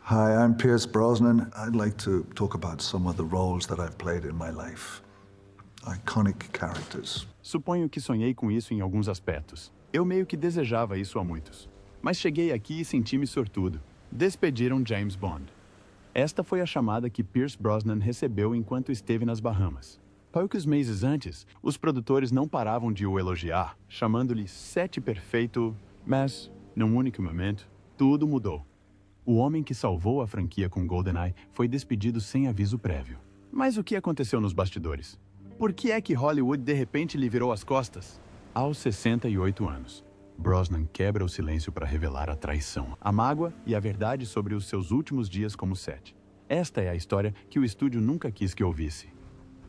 Hi, I'm Pierce Brosnan. I'd like to talk about some of the roles that I've played in my life. Iconic characters. Suponho que sonhei com isso em alguns aspectos. Eu meio que desejava isso a muitos. Mas cheguei aqui e senti-me sortudo. Despediram James Bond. Esta foi a chamada que Pierce Brosnan recebeu enquanto esteve nas Bahamas. Poucos meses antes, os produtores não paravam de o elogiar, chamando-lhe Sete Perfeito, mas, num único momento, tudo mudou. O homem que salvou a franquia com GoldenEye foi despedido sem aviso prévio. Mas o que aconteceu nos bastidores? Por que é que Hollywood de repente lhe virou as costas? Aos 68 anos, Brosnan quebra o silêncio para revelar a traição, a mágoa e a verdade sobre os seus últimos dias como Sete. Esta é a história que o estúdio nunca quis que ouvisse.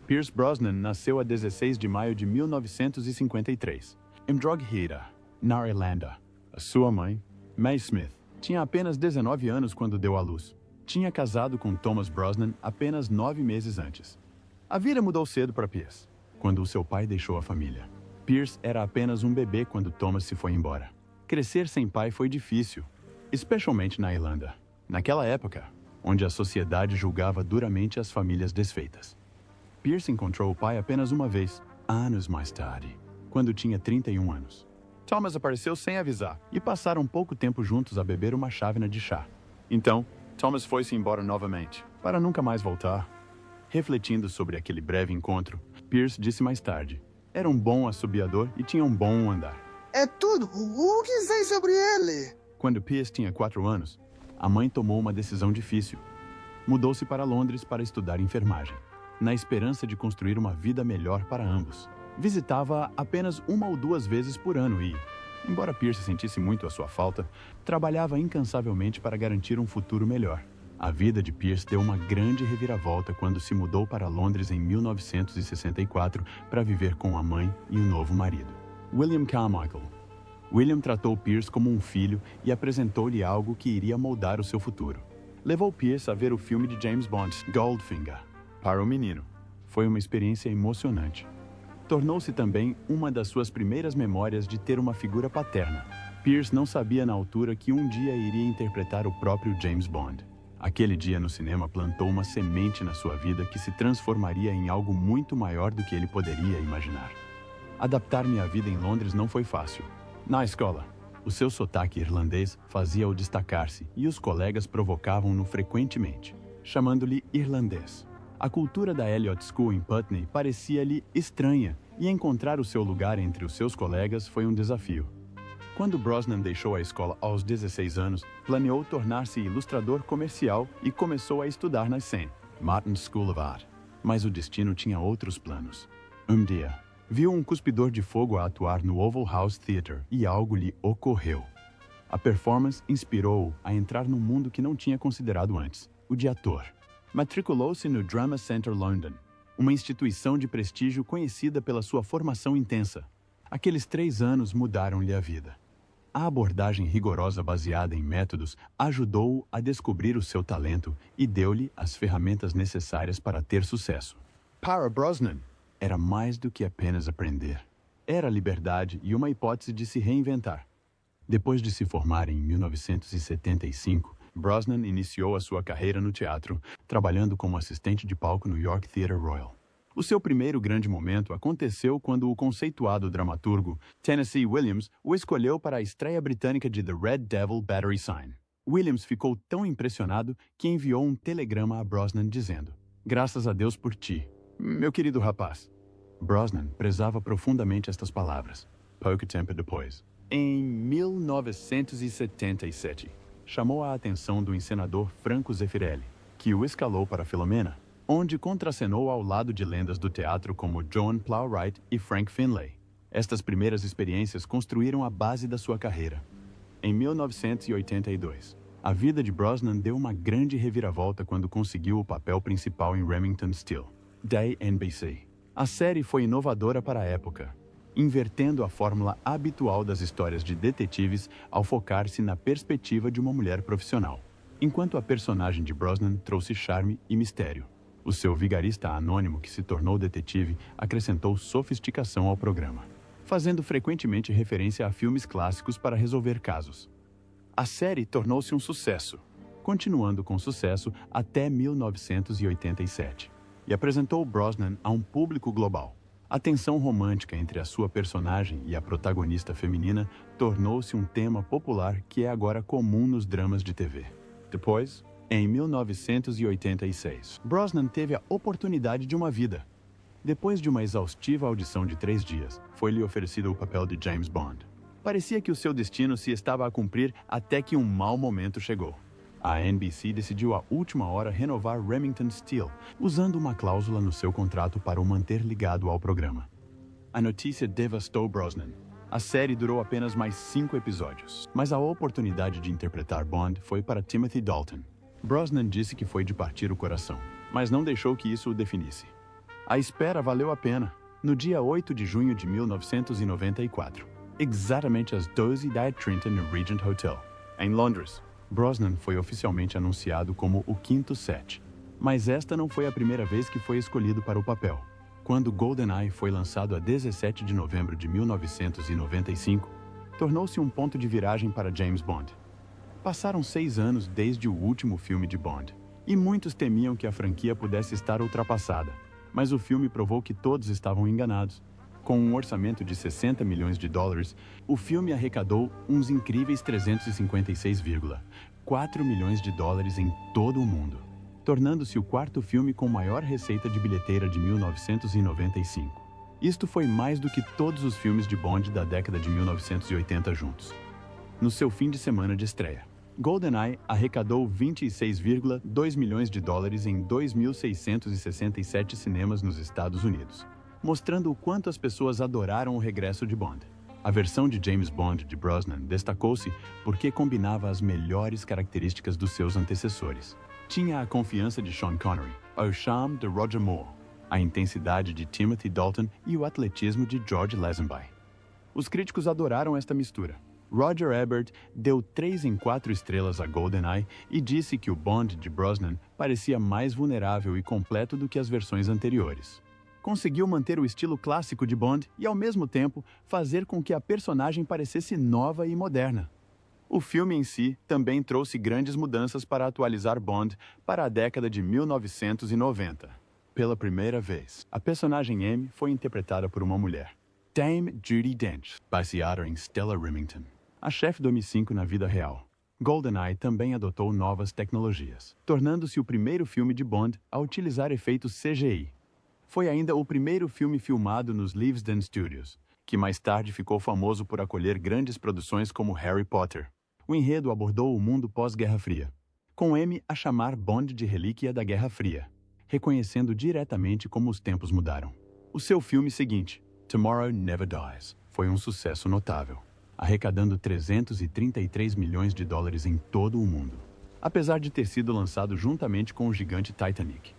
Pierce Brosnan nasceu a 16 de maio de 1953, em Drogheda, na Irlanda. A sua mãe, Mae Smith, tinha apenas 19 anos quando deu à luz. Tinha casado com Thomas Brosnan apenas 9 meses antes. A vida mudou cedo para Pierce, quando o seu pai deixou a família. Pierce era apenas um bebê quando Thomas se foi embora. Crescer sem pai foi difícil, especialmente na Irlanda, naquela época, onde a sociedade julgava duramente as famílias desfeitas. Pierce encontrou o pai apenas uma vez, anos mais tarde, quando tinha 31 anos. Thomas apareceu sem avisar e passaram pouco tempo juntos a beber uma chávena de chá. Então, Thomas foi-se embora novamente, para nunca mais voltar. Refletindo sobre aquele breve encontro, Pierce disse mais tarde: era um bom assobiador e tinha um bom andar. É tudo. O que sei sobre ele? Quando Pierce tinha 4 anos, a mãe tomou uma decisão difícil. Mudou-se para Londres para estudar enfermagem, na esperança de construir uma vida melhor para ambos. Visitava-a apenas 1 ou 2 vezes por ano e, embora Pierce sentisse muito a sua falta, trabalhava incansavelmente para garantir um futuro melhor. A vida de Pierce deu uma grande reviravolta quando se mudou para Londres em 1964 para viver com a mãe e um novo marido, William Carmichael. William tratou Pierce como um filho e apresentou-lhe algo que iria moldar o seu futuro. Levou Pierce a ver o filme de James Bond, Goldfinger. Para o menino, foi uma experiência emocionante. Tornou-se também uma das suas primeiras memórias de ter uma figura paterna. Pierce não sabia na altura que um dia iria interpretar o próprio James Bond. Aquele dia no cinema plantou uma semente na sua vida que se transformaria em algo muito maior do que ele poderia imaginar. Adaptar-me à vida em Londres não foi fácil. Na escola, o seu sotaque irlandês fazia-o destacar-se e os colegas provocavam-no frequentemente, chamando-lhe irlandês. A cultura da Elliott School em Putney parecia-lhe estranha e encontrar o seu lugar entre os seus colegas foi um desafio. Quando Brosnan deixou a escola aos 16 anos, planeou tornar-se ilustrador comercial e começou a estudar na St. Martin's School of Art. Mas o destino tinha outros planos. Um dia, viu um cuspidor de fogo a atuar no Oval House Theatre e algo lhe ocorreu. A performance inspirou-o a entrar num mundo que não tinha considerado antes, o de ator. Matriculou-se no Drama Centre London, uma instituição de prestígio conhecida pela sua formação intensa. Aqueles 3 anos mudaram-lhe a vida. A abordagem rigorosa baseada em métodos ajudou-o a descobrir o seu talento e deu-lhe as ferramentas necessárias para ter sucesso. Para Brosnan, era mais do que apenas aprender. Era liberdade e uma hipótese de se reinventar. Depois de se formar em 1975, Brosnan iniciou a sua carreira no teatro, trabalhando como assistente de palco no York Theatre Royal. O seu primeiro grande momento aconteceu quando o conceituado dramaturgo Tennessee Williams o escolheu para a estreia britânica de The Red Devil Battery Sign. Williams ficou tão impressionado que enviou um telegrama a Brosnan dizendo: "Graças a Deus por ti, meu querido rapaz." Brosnan prezava profundamente estas palavras. Pouco tempo depois, em 1977, chamou a atenção do encenador Franco Zeffirelli, que o escalou para Filomena, onde contracenou ao lado de lendas do teatro como Joan Plowright e Frank Finlay. Estas primeiras experiências construíram a base da sua carreira. Em 1982, a vida de Brosnan deu uma grande reviravolta quando conseguiu o papel principal em Remington Steele, da NBC. A série foi inovadora para a época, invertendo a fórmula habitual das histórias de detetives ao focar-se na perspectiva de uma mulher profissional, enquanto a personagem de Brosnan trouxe charme e mistério. O seu vigarista anônimo, que se tornou detetive, acrescentou sofisticação ao programa, fazendo frequentemente referência a filmes clássicos para resolver casos. A série tornou-se um sucesso, continuando com sucesso até 1987, e apresentou Brosnan a um público global. A tensão romântica entre a sua personagem e a protagonista feminina tornou-se um tema popular que é agora comum nos dramas de TV. Depois, em 1986, Brosnan teve a oportunidade de uma vida. Depois de uma exaustiva audição de 3 dias, foi-lhe oferecido o papel de James Bond. Parecia que o seu destino se estava a cumprir até que um mau momento chegou. A NBC decidiu à última hora renovar Remington Steele, usando uma cláusula no seu contrato para o manter ligado ao programa. A notícia devastou Brosnan. A série durou apenas mais 5 episódios, mas a oportunidade de interpretar Bond foi para Timothy Dalton. Brosnan disse que foi de partir o coração, mas não deixou que isso o definisse. A espera valeu a pena. No dia 8 de junho de 1994, exatamente às 12h30 no Regent Hotel, em Londres, Brosnan foi oficialmente anunciado como o quinto set. Mas esta não foi a primeira vez que foi escolhido para o papel. Quando GoldenEye foi lançado a 17 de novembro de 1995, tornou-se um ponto de viragem para James Bond. Passaram 6 anos desde o último filme de Bond, e muitos temiam que a franquia pudesse estar ultrapassada. Mas o filme provou que todos estavam enganados. Com um orçamento de 60 milhões de dólares, o filme arrecadou uns incríveis 356,4 milhões de dólares em todo o mundo, tornando-se o 4º filme com maior receita de bilheteira de 1995. Isto foi mais do que todos os filmes de Bond da década de 1980 juntos. No seu fim de semana de estreia, GoldenEye arrecadou 26,2 milhões de dólares em 2.667 cinemas nos Estados Unidos, mostrando o quanto as pessoas adoraram o regresso de Bond. A versão de James Bond de Brosnan destacou-se porque combinava as melhores características dos seus antecessores. Tinha a confiança de Sean Connery, o charme de Roger Moore, a intensidade de Timothy Dalton e o atletismo de George Lazenby. Os críticos adoraram esta mistura. Roger Ebert deu 3 em 4 estrelas a GoldenEye e disse que o Bond de Brosnan parecia mais vulnerável e completo do que as versões anteriores. Conseguiu manter o estilo clássico de Bond e, ao mesmo tempo, fazer com que a personagem parecesse nova e moderna. O filme em si também trouxe grandes mudanças para atualizar Bond para a década de 1990. Pela primeira vez, a personagem M foi interpretada por uma mulher, Dame Judi Dench, baseada em Stella Remington, a chefe do MI5 na vida real. GoldenEye também adotou novas tecnologias, tornando-se o primeiro filme de Bond a utilizar efeitos CGI. Foi ainda o primeiro filme filmado nos Leavesden Studios, que mais tarde ficou famoso por acolher grandes produções como Harry Potter. O enredo abordou o mundo pós-Guerra Fria, com M a chamar Bond de relíquia da Guerra Fria, reconhecendo diretamente como os tempos mudaram. O seu filme seguinte, Tomorrow Never Dies, foi um sucesso notável, arrecadando 333 milhões de dólares em todo o mundo, apesar de ter sido lançado juntamente com o gigante Titanic.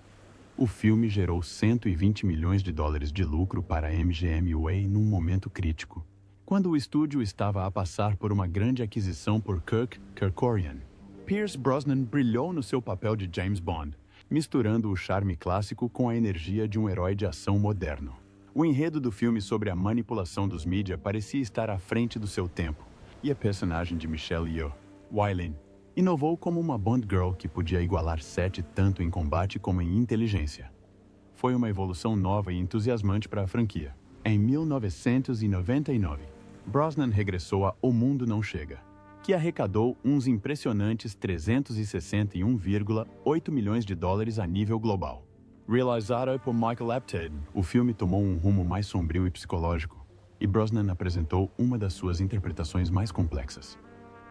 O filme gerou 120 milhões de dólares de lucro para a MGM Way num momento crítico, quando o estúdio estava a passar por uma grande aquisição por Kirk Kerkorian. Pierce Brosnan brilhou no seu papel de James Bond, misturando o charme clássico com a energia de um herói de ação moderno. O enredo do filme sobre a manipulação dos mídia parecia estar à frente do seu tempo, e a personagem de Michelle Yeoh, Wai-Lin, inovou como uma Bond Girl que podia igualar Sete tanto em combate como em inteligência. Foi uma evolução nova e entusiasmante para a franquia. Em 1999, Brosnan regressou a O Mundo Não Chega, que arrecadou uns impressionantes 361,8 milhões de dólares a nível global. Realizado por Michael Apted, o filme tomou um rumo mais sombrio e psicológico, e Brosnan apresentou uma das suas interpretações mais complexas.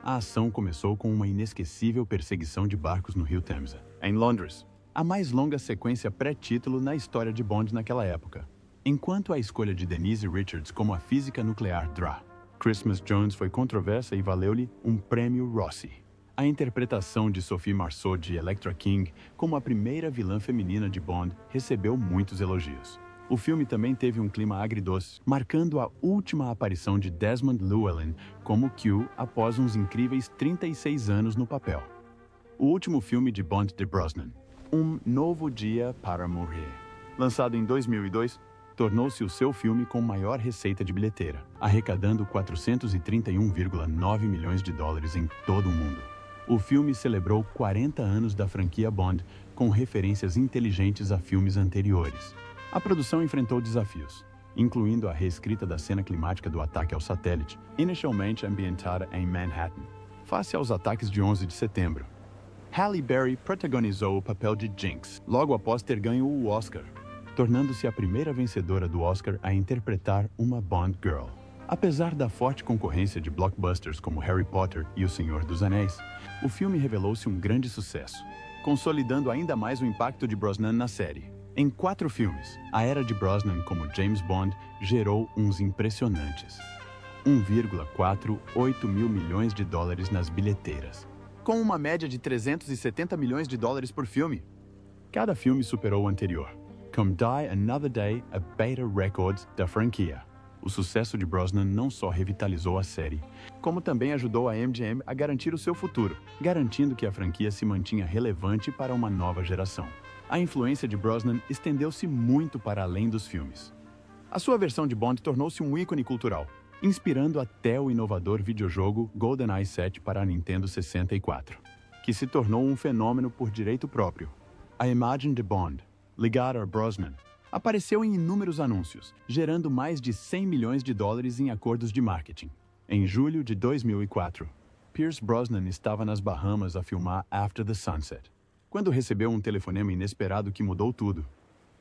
A ação começou com uma inesquecível perseguição de barcos no Rio Temza, em Londres, a mais longa sequência pré-título na história de Bond naquela época. Enquanto a escolha de Denise Richards como a física nuclear Dra. Christmas Jones foi controversa e valeu-lhe um prêmio Rossi. A interpretação de Sophie Marceau de Electra King como a primeira vilã feminina de Bond recebeu muitos elogios. O filme também teve um clima agridoce, marcando a última aparição de Desmond Llewellyn como Q após uns incríveis 36 anos no papel. O último filme de Bond de Brosnan, Um Novo Dia para Morrer, lançado em 2002, tornou-se o seu filme com maior receita de bilheteira, arrecadando 431,9 milhões de dólares em todo o mundo. O filme celebrou 40 anos da franquia Bond, com referências inteligentes a filmes anteriores. A produção enfrentou desafios, incluindo a reescrita da cena climática do ataque ao satélite, inicialmente ambientada em Manhattan, face aos ataques de 11 de setembro. Halle Berry protagonizou o papel de Jinx, logo após ter ganho o Oscar, tornando-se a primeira vencedora do Oscar a interpretar uma Bond Girl. Apesar da forte concorrência de blockbusters como Harry Potter e O Senhor dos Anéis, o filme revelou-se um grande sucesso, consolidando ainda mais o impacto de Brosnan na série. Em 4 filmes, a era de Brosnan como James Bond gerou uns impressionantes 1,48 mil milhões de dólares nas bilheteiras, com uma média de 370 milhões de dólares por filme. Cada filme superou o anterior, como Die Another Day, a beta record da franquia. O sucesso de Brosnan não só revitalizou a série, como também ajudou a MGM a garantir o seu futuro, garantindo que a franquia se mantinha relevante para uma nova geração. A influência de Brosnan estendeu-se muito para além dos filmes. A sua versão de Bond tornou-se um ícone cultural, inspirando até o inovador videojogo GoldenEye 7 para a Nintendo 64, que se tornou um fenômeno por direito próprio. A imagem de Bond, ligada a Brosnan, apareceu em inúmeros anúncios, gerando mais de 100 milhões de dólares em acordos de marketing. Em julho de 2004, Pierce Brosnan estava nas Bahamas a filmar After the Sunset, quando recebeu um telefonema inesperado que mudou tudo.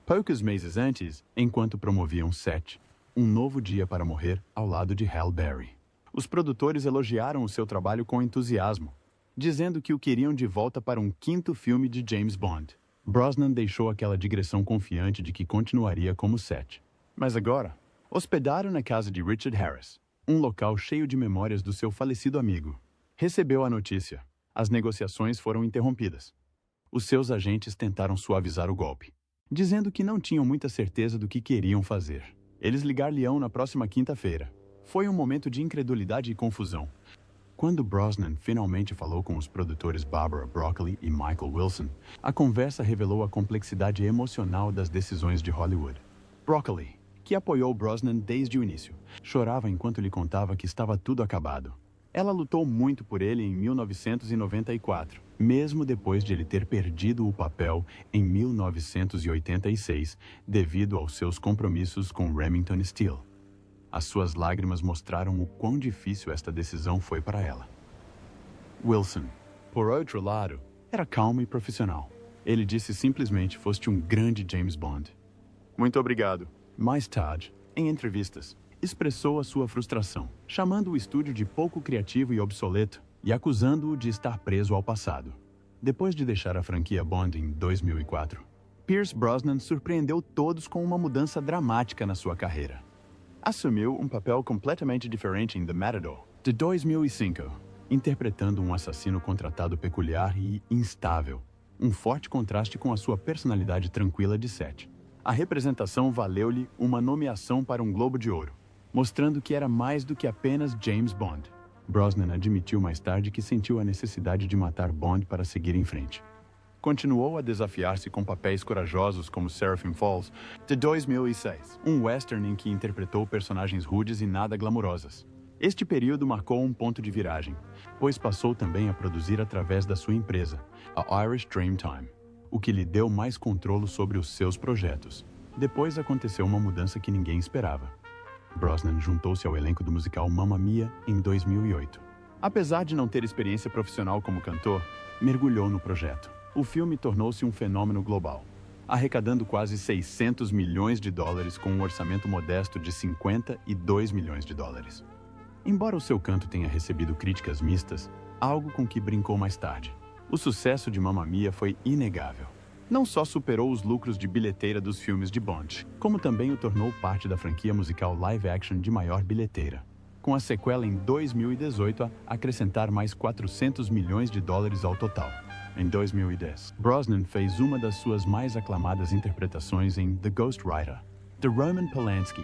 Poucos meses antes, enquanto promoviam Set, Um Novo Dia para Morrer ao lado de Halle Berry, os produtores elogiaram o seu trabalho com entusiasmo, dizendo que o queriam de volta para um 5º filme de James Bond. Brosnan deixou aquela digressão confiante de que continuaria como Set. Mas agora, hospedado na casa de Richard Harris, um local cheio de memórias do seu falecido amigo, recebeu a notícia. As negociações foram interrompidas. Os seus agentes tentaram suavizar o golpe, dizendo que não tinham muita certeza do que queriam fazer. Eles ligar-lhe-ão na próxima quinta-feira. Foi um momento de incredulidade e confusão. Quando Brosnan finalmente falou com os produtores Barbara Broccoli e Michael Wilson, a conversa revelou a complexidade emocional das decisões de Hollywood. Broccoli, que apoiou Brosnan desde o início, chorava enquanto lhe contava que estava tudo acabado. Ela lutou muito por ele em 1994, mesmo depois de ele ter perdido o papel em 1986 devido aos seus compromissos com Remington Steele. As suas lágrimas mostraram o quão difícil esta decisão foi para ela. Wilson, por outro lado, era calmo e profissional. Ele disse simplesmente foste um grande James Bond. Muito obrigado. Mais tarde, em entrevistas, expressou a sua frustração, chamando o estúdio de pouco criativo e obsoleto e acusando-o de estar preso ao passado. Depois de deixar a franquia Bond em 2004, Pierce Brosnan surpreendeu todos com uma mudança dramática na sua carreira. Assumiu um papel completamente diferente em The Matador, de 2005, interpretando um assassino contratado peculiar e instável, um forte contraste com a sua personalidade tranquila de Set. A representação valeu-lhe uma nomeação para um Globo de Ouro, mostrando que era mais do que apenas James Bond. Brosnan admitiu mais tarde que sentiu a necessidade de matar Bond para seguir em frente. Continuou a desafiar-se com papéis corajosos como Seraphim Falls, de 2006, um western em que interpretou personagens rudes e nada glamourosas. Este período marcou um ponto de viragem, pois passou também a produzir através da sua empresa, a Irish Dreamtime, o que lhe deu mais controle sobre os seus projetos. Depois aconteceu uma mudança que ninguém esperava. Brosnan juntou-se ao elenco do musical Mamma Mia em 2008. Apesar de não ter experiência profissional como cantor, mergulhou no projeto. O filme tornou-se um fenômeno global, arrecadando quase 600 milhões de dólares com um orçamento modesto de 52 milhões de dólares. Embora o seu canto tenha recebido críticas mistas, algo com que brincou mais tarde. O sucesso de Mamma Mia foi inegável. Não só superou os lucros de bilheteira dos filmes de Bond, como também o tornou parte da franquia musical live-action de maior bilheteira, com a sequela em 2018 a acrescentar mais 400 milhões de dólares ao total. Em 2010, Brosnan fez uma das suas mais aclamadas interpretações em The Ghost Rider, de Roman Polanski,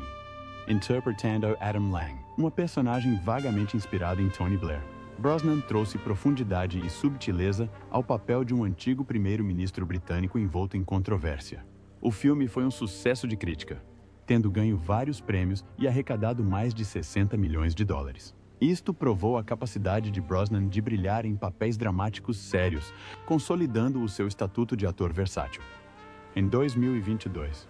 interpretando Adam Lang, uma personagem vagamente inspirada em Tony Blair. Brosnan trouxe profundidade e subtileza ao papel de um antigo primeiro-ministro britânico envolto em controvérsia. O filme foi um sucesso de crítica, tendo ganho vários prêmios e arrecadado mais de 60 milhões de dólares. Isto provou a capacidade de Brosnan de brilhar em papéis dramáticos sérios, consolidando o seu estatuto de ator versátil. Em 2022,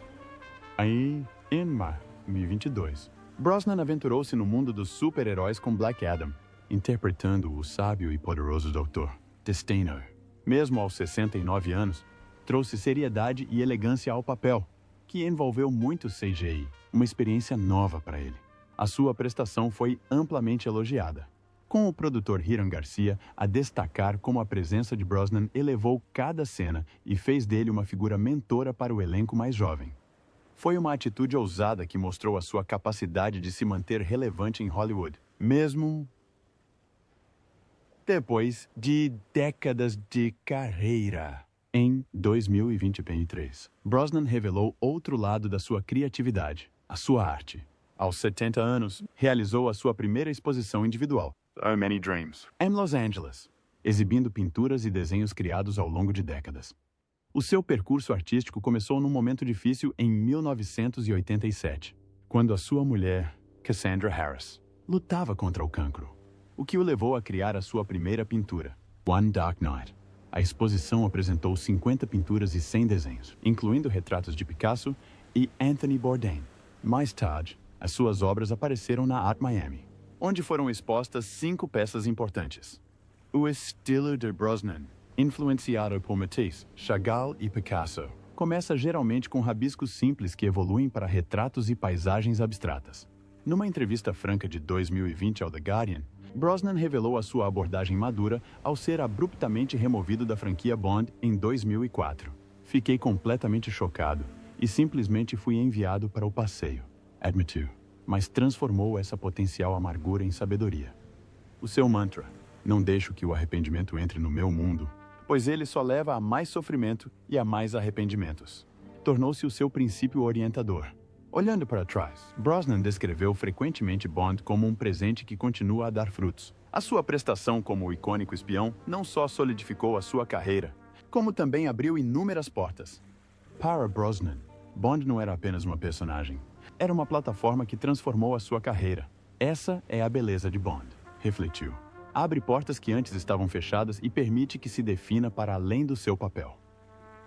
Brosnan aventurou-se no mundo dos super-heróis com Black Adam, interpretando o sábio e poderoso Dr. Destino. Mesmo aos 69 anos, trouxe seriedade e elegância ao papel, que envolveu muito CGI, uma experiência nova para ele. A sua prestação foi amplamente elogiada, com o produtor Hiram Garcia a destacar como a presença de Brosnan elevou cada cena e fez dele uma figura mentora para o elenco mais jovem. Foi uma atitude ousada que mostrou a sua capacidade de se manter relevante em Hollywood, mesmo depois de décadas de carreira. Em 2023, Brosnan revelou outro lado da sua criatividade, a sua arte. Aos 70 anos, realizou a sua primeira exposição individual, So Many Dreams, em Los Angeles, exibindo pinturas e desenhos criados ao longo de décadas. O seu percurso artístico começou num momento difícil em 1987, quando a sua mulher, Cassandra Harris, lutava contra o cancro, o que o levou a criar a sua primeira pintura, One Dark Night. A exposição apresentou 50 pinturas e 100 desenhos, incluindo retratos de Picasso e Anthony Bourdain. Mais tarde, as suas obras apareceram na Art Miami, onde foram expostas 5 peças importantes. O estilo de Brosnan, influenciado por Matisse, Chagall e Picasso, começa geralmente com rabiscos simples que evoluem para retratos e paisagens abstratas. Numa entrevista franca de 2020 ao The Guardian, Brosnan revelou a sua abordagem madura ao ser abruptamente removido da franquia Bond em 2004. Fiquei completamente chocado e simplesmente fui enviado para o passeio, admitiu, mas transformou essa potencial amargura em sabedoria. O seu mantra, não deixo que o arrependimento entre no meu mundo, pois ele só leva a mais sofrimento e a mais arrependimentos, tornou-se o seu princípio orientador. Olhando para trás, Brosnan descreveu frequentemente Bond como um presente que continua a dar frutos. A sua prestação como o icônico espião não só solidificou a sua carreira, como também abriu inúmeras portas. Para Brosnan, Bond não era apenas uma personagem. Era uma plataforma que transformou a sua carreira. Essa é a beleza de Bond, refletiu. Abre portas que antes estavam fechadas e permite que se defina para além do seu papel.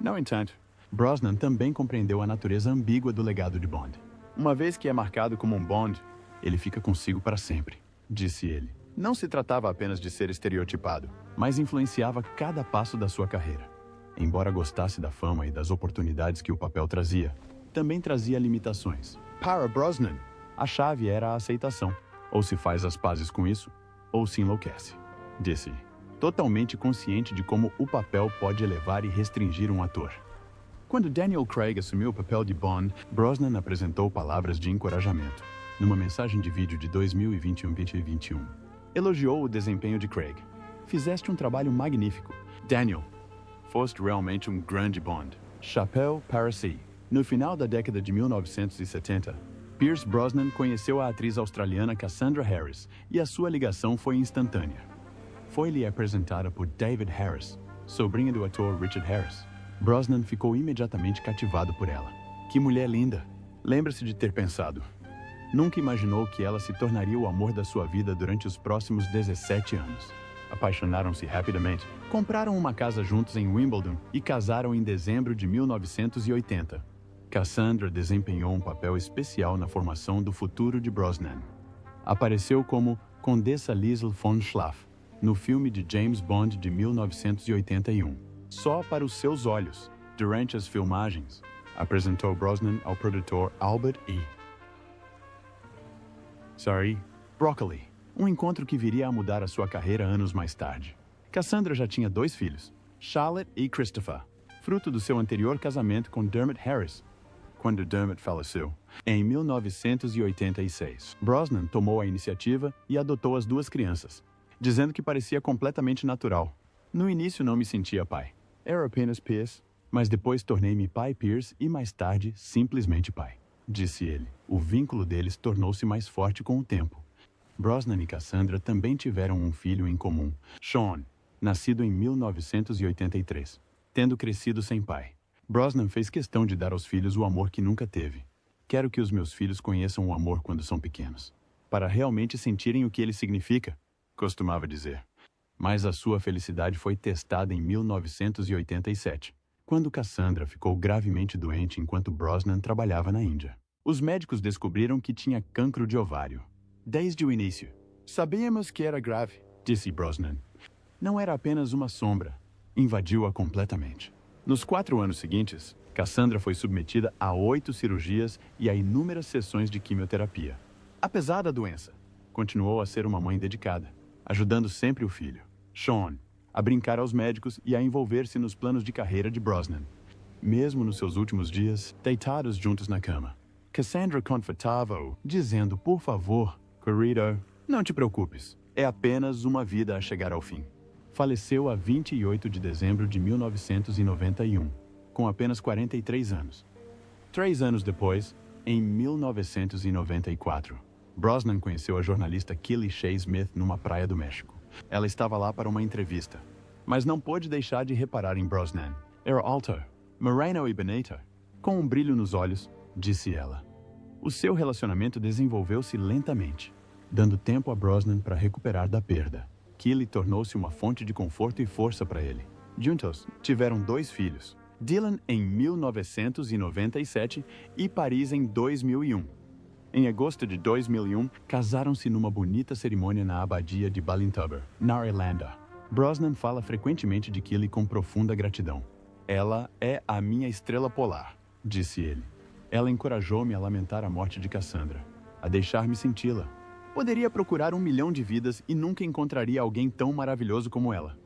No entanto, Brosnan também compreendeu a natureza ambígua do legado de Bond. Uma vez que é marcado como um Bond, ele fica consigo para sempre, disse ele. Não se tratava apenas de ser estereotipado, mas influenciava cada passo da sua carreira. Embora gostasse da fama e das oportunidades que o papel trazia, também trazia limitações. Para Brosnan, a chave era a aceitação. Ou se faz as pazes com isso, ou se enlouquece, disse, totalmente consciente de como o papel pode elevar e restringir um ator. Quando Daniel Craig assumiu o papel de Bond, Brosnan apresentou palavras de encorajamento. Numa mensagem de vídeo de 2021, elogiou o desempenho de Craig. Fizeste um trabalho magnífico. Daniel, foste realmente um grande Bond. Chapéu para si. No final da década de 1970, Pierce Brosnan conheceu a atriz australiana Cassandra Harris e a sua ligação foi instantânea. Foi-lhe apresentada por David Harris, sobrinha do ator Richard Harris. Brosnan ficou imediatamente cativado por ela. Que mulher linda! Lembra-se de ter pensado. Nunca imaginou que ela se tornaria o amor da sua vida durante os próximos 17 anos. Apaixonaram-se rapidamente, compraram uma casa juntos em Wimbledon e casaram em dezembro de 1980. Cassandra desempenhou um papel especial na formação do futuro de Brosnan. Apareceu como Condessa Liesl von Schlaff, no filme de James Bond de 1981. Só para os seus olhos, durante as filmagens, apresentou Brosnan ao produtor Albert E. Broccoli, um encontro que viria a mudar a sua carreira anos mais tarde. Cassandra já tinha 2 filhos, Charlotte e Christopher, fruto do seu anterior casamento com Dermot Harris. Quando Dermot faleceu, em 1986, Brosnan tomou a iniciativa e adotou as 2 crianças, dizendo que parecia completamente natural. No início não me sentia pai. Era apenas Pierce, mas depois tornei-me pai Pierce e mais tarde simplesmente pai, disse ele. O vínculo deles tornou-se mais forte com o tempo. Brosnan e Cassandra também tiveram um filho em comum, Sean, nascido em 1983, tendo crescido sem pai. Brosnan fez questão de dar aos filhos o amor que nunca teve. Quero que os meus filhos conheçam o amor quando são pequenos. para realmente sentirem o que ele significa, costumava dizer. Mas a sua felicidade foi testada em 1987, quando Cassandra ficou gravemente doente enquanto Brosnan trabalhava na Índia. Os médicos descobriram que tinha cancro de ovário. Desde o início. Sabíamos que era grave, disse Brosnan. Não era apenas uma sombra. Invadiu-a completamente. Nos 4 anos seguintes, Cassandra foi submetida a 8 cirurgias e a inúmeras sessões de quimioterapia. Apesar da doença, continuou a ser uma mãe dedicada, ajudando sempre o filho, Sean, a brincar aos médicos e a envolver-se nos planos de carreira de Brosnan. Mesmo nos seus últimos dias, deitados juntos na cama, Cassandra confortava-o, dizendo, por favor, querido, não te preocupes, é apenas uma vida a chegar ao fim. Faleceu a 28 de dezembro de 1991, com apenas 43 anos. 3 anos depois, em 1994, Brosnan conheceu a jornalista Kelly Shea Smith numa praia do México. Ela estava lá para uma entrevista, mas não pôde deixar de reparar em Brosnan. Era alto, moreno e bonito. Com um brilho nos olhos, disse ela. O seu relacionamento desenvolveu-se lentamente, dando tempo a Brosnan para recuperar da perda. Kelly tornou-se uma fonte de conforto e força para ele. Juntos, tiveram 2 filhos, Dylan em 1997 e Paris em 2001. Em agosto de 2001, casaram-se numa bonita cerimônia na abadia de Ballintubber, na Irlanda. Brosnan fala frequentemente de Kelly com profunda gratidão. Ela é a minha estrela polar, disse ele. Ela encorajou-me a lamentar a morte de Cassandra, a deixar-me senti-la. Poderia procurar 1 milhão de vidas e nunca encontraria alguém tão maravilhoso como ela.